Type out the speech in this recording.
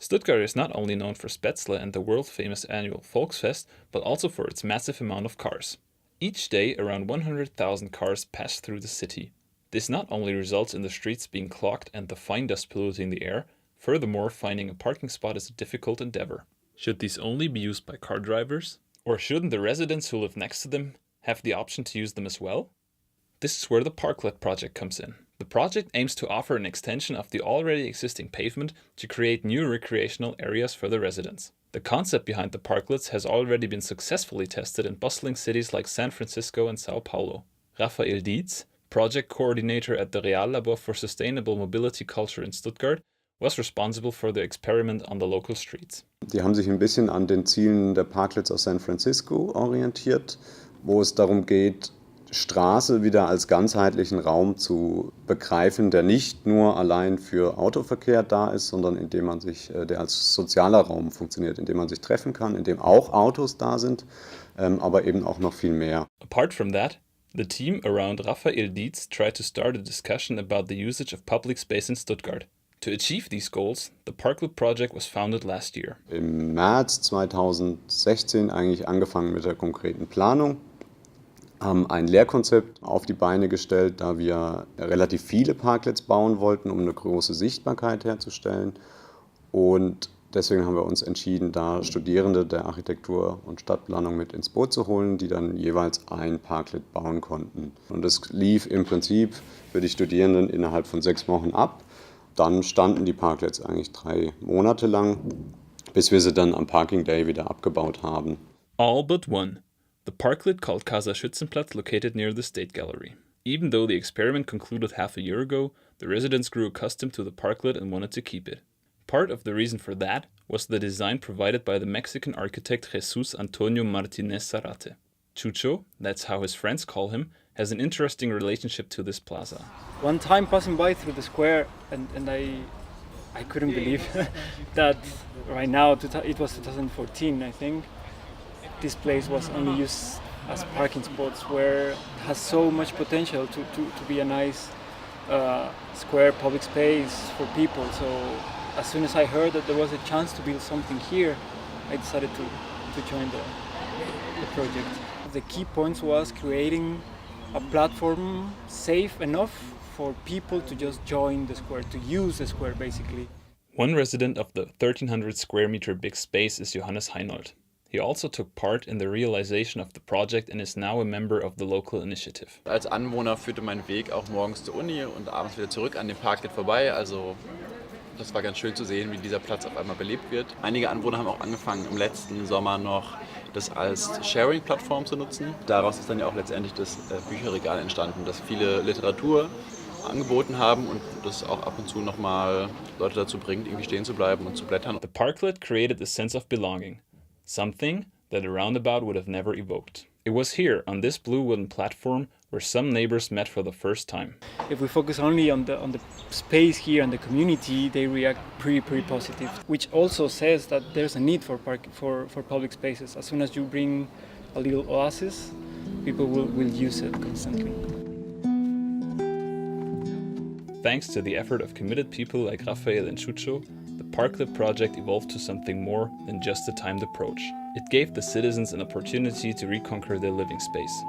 Stuttgart is not only known for Spätzle and the world-famous annual Volksfest, but also for its massive amount of cars. Each day, around 100,000 cars pass through the city. This not only results in the streets being clogged and the fine dust polluting the air, furthermore, finding a parking spot is a difficult endeavor. Should these only be used by car drivers? Or shouldn't the residents who live next to them have the option to use them as well? This is where the Parklet project comes in. The project aims to offer an extension of the already existing pavement to create new recreational areas for the residents. The concept behind the parklets has already been successfully tested in bustling cities like San Francisco and Sao Paulo. Raphael Dietz, project coordinator at the Reallabor for Sustainable Mobility Culture in Stuttgart, was responsible for the experiment on the local streets. Die haben sich ein bisschen an den Zielen der Parklets aus San Francisco orientiert, wo es darum geht, Straße wieder als ganzheitlichen Raum zu begreifen, der nicht nur allein für Autoverkehr da ist, sondern der als sozialer Raum funktioniert, in dem man sich treffen kann, in dem auch Autos da sind, aber eben auch noch viel mehr. Apart from that, the team around Raphael Dietz tried to start a discussion about the usage of public space in Stuttgart. To achieve these goals, the Parklet project was founded last year. Im März 2016 eigentlich angefangen mit der konkreten Planung, haben ein Lehrkonzept auf die Beine gestellt, da wir relativ viele Parklets bauen wollten, um eine große Sichtbarkeit herzustellen. Und deswegen haben wir uns entschieden, da Studierende der Architektur und Stadtplanung mit ins Boot zu holen, die dann jeweils ein Parklet bauen konnten. Und das lief im Prinzip für die Studierenden innerhalb von 6 Wochen ab. Dann standen die Parklets eigentlich 3 Monate lang, bis wir sie dann am Parking Day wieder abgebaut haben. All but one. The parklet called Casa Schützenplatz located near the State Gallery. Even though the experiment concluded half a year ago, the residents grew accustomed to the parklet and wanted to keep it. Part of the reason for that was the design provided by the Mexican architect Jesus Antonio Martinez Zarate. Chucho, that's how his friends call him, has an interesting relationship to this plaza. One time passing by through the square and I couldn't believe that right now, it was 2014 I think, this place was only used as parking spots where it has so much potential to be a nice square public space for people. So as soon as I heard that there was a chance to build something here, I decided to join the project. The key points was creating a platform safe enough for people to just join the square, to use the square basically. One resident of the 1300 square meter big space is Johannes Heinold. He also took part in the realization of the project and is now a member of the local initiative. Als Anwohner führte mein Weg auch morgens zur Uni und abends wieder zurück an dem Parklet vorbei. Also das war ganz schön zu sehen, wie dieser Platz auf einmal belebt wird. Einige Anwohner haben auch angefangen, im letzten Sommer noch das als Sharing-Plattform zu nutzen. Daraus ist dann ja auch letztendlich das Bücherregal entstanden, das viele Literatur angeboten haben und das auch ab und zu nochmal Leute dazu bringt, irgendwie stehen zu bleiben und zu blättern. The parklet created a sense of belonging, something that a roundabout would have never evoked. It was here, on this blue wooden platform, where some neighbors met for the first time. If we focus only on the space here and the community, they react pretty positive, which also says that there's a need for public spaces. As soon as you bring a little oasis, people will use it constantly. Thanks to the effort of committed people like Raphael and Chucho, the Parklet project evolved to something more than just a timed approach. It gave the citizens an opportunity to reconquer their living space.